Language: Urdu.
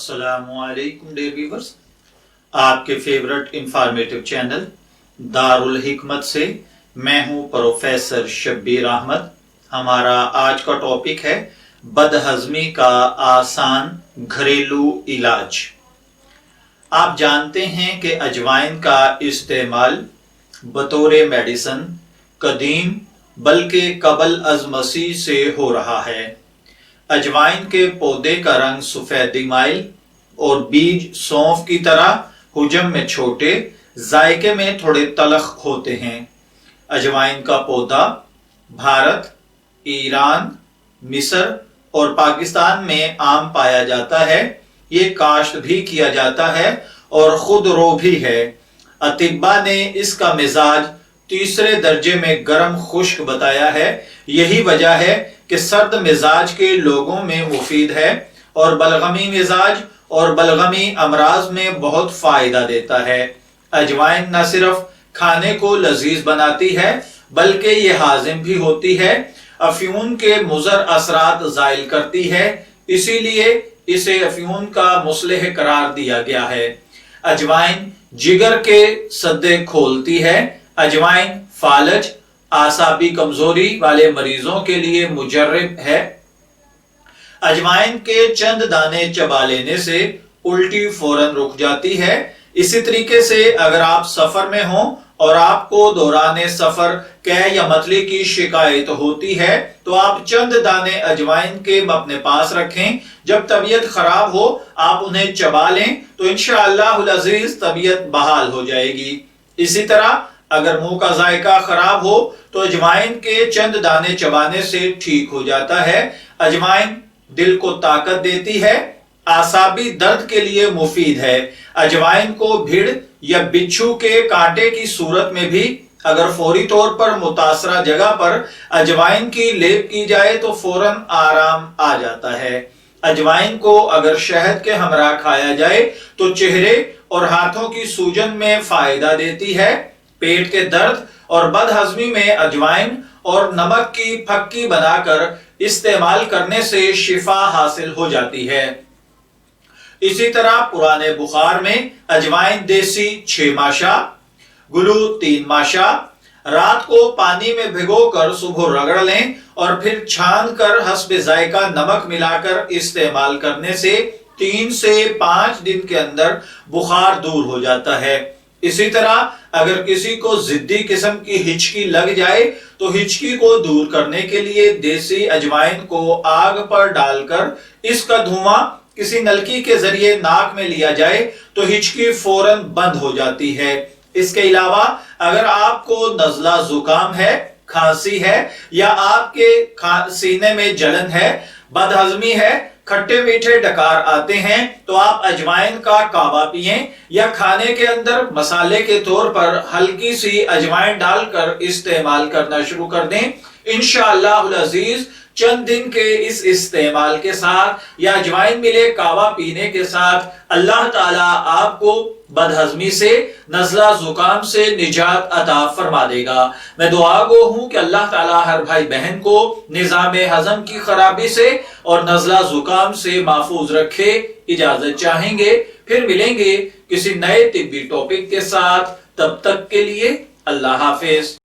السلام علیکم ڈیئر ویورز، آپ کے فیورٹ انفارمیٹو چینل دار الحکمت سے میں ہوں پروفیسر شبیر احمد۔ ہمارا آج کا ٹاپک ہے بد ہضمی کا آسان گھریلو علاج۔ آپ جانتے ہیں کہ اجوائن کا استعمال بطور میڈیسن قدیم بلکہ قبل از مسیح سے ہو رہا ہے۔ اجوائن کے پودے کا رنگ سفیدی مائل اور بیج سونف کی طرح حجم میں چھوٹے، ذائقے میں تھوڑے تلخ ہوتے ہیں۔ اجوائن کا پودا بھارت، ایران، مصر اور پاکستان میں عام پایا جاتا ہے۔ یہ کاشت بھی کیا جاتا ہے اور خود رو بھی ہے۔ اطباء نے اس کا مزاج تیسرے درجے میں گرم خشک بتایا ہے۔ یہی وجہ ہے کہ سرد مزاج کے لوگوں میں مفید ہے اور بلغمی مزاج اور بلغمی امراض میں بہت فائدہ دیتا ہے۔ اجوائن نہ صرف کھانے کو لذیذ بناتی ہے بلکہ یہ ہاضم بھی ہوتی ہے، افیون کے مضر اثرات زائل کرتی ہے، اسی لیے اسے افیون کا مصلح قرار دیا گیا ہے۔ اجوائن جگر کے سدے کھولتی ہے۔ اجوائن فالج، اعصابی کمزوری والے مریضوں کے لیے مجرب ہے۔ اجوائن کے چند دانے چبا لینے سے الٹی فوراً رک جاتی ہے۔ اسی طریقے سے اگر آپ سفر میں ہوں اور آپ کو دوران سفر قے یا متلی کی شکایت ہوتی ہے تو آپ چند دانے اجوائن کے اپنے پاس رکھیں۔ جب طبیعت خراب ہو آپ انہیں چبا لیں تو انشاءاللہ العزیز طبیعت بحال ہو جائے گی۔ اسی طرح اگر منہ کا ذائقہ خراب ہو تو اجوائن کے چند دانے چبانے سے ٹھیک ہو جاتا ہے۔ اجوائن دل کو طاقت دیتی ہے، اعصابی درد کے لیے مفید ہے۔ اجوائن کو بھیڑ یا بچھو کے کانٹے کی صورت میں بھی اگر فوری طور پر متاثرہ جگہ پر اجوائن کی لیپ کی جائے تو فوراً آرام آ جاتا ہے۔ اجوائن کو اگر شہد کے ہمراہ کھایا جائے تو چہرے اور ہاتھوں کی سوجن میں فائدہ دیتی ہے۔ پیٹ کے درد اور بد ہضمی میں اجوائن اور نمک کی پھکی بنا کر استعمال کرنے سے شفا حاصل ہو جاتی ہے۔ اسی طرح پرانے بخار میں اجوائن دیسی 6 ماشا، گلو 3 ماشا رات کو پانی میں بھگو کر صبح رگڑ لیں اور پھر چھان کر حسب ذائقہ نمک ملا کر استعمال کرنے سے 3 سے 5 دن کے اندر بخار دور ہو جاتا ہے۔ اسی طرح اگر کسی کو ضدی قسم کی ہچکی لگ جائے تو ہچکی کو دور کرنے کے لیے دیسی اجوائن کو آگ پر ڈال کر اس کا دھواں کسی نلکی کے ذریعے ناک میں لیا جائے تو ہچکی فوراً بند ہو جاتی ہے۔ اس کے علاوہ اگر آپ کو نزلہ زکام ہے، کھانسی ہے یا آپ کے سینے میں جلن ہے، بد ہضمی ہے، کھٹے میٹھے ڈکار آتے ہیں تو آپ اجوائن کا کعبہ پئیں یا کھانے کے اندر مسالے کے طور پر ہلکی سی اجوائن ڈال کر استعمال کرنا شروع کر دیں۔ انشاءاللہ العزیز چند دن کے اس استعمال کے ساتھ یا اجوائن ملے کعبہ پینے کے ساتھ اللہ تعالیٰ آپ کو بد ہضمی سے، نزلہ زکام سے نجات عطا فرما دے گا۔ میں دعا گو ہوں کہ اللہ تعالیٰ ہر بھائی بہن کو نظام ہضم کی خرابی سے اور نزلہ زکام سے محفوظ رکھے۔ اجازت چاہیں گے، پھر ملیں گے کسی نئے طبی ٹاپک کے ساتھ، تب تک کے لیے اللہ حافظ۔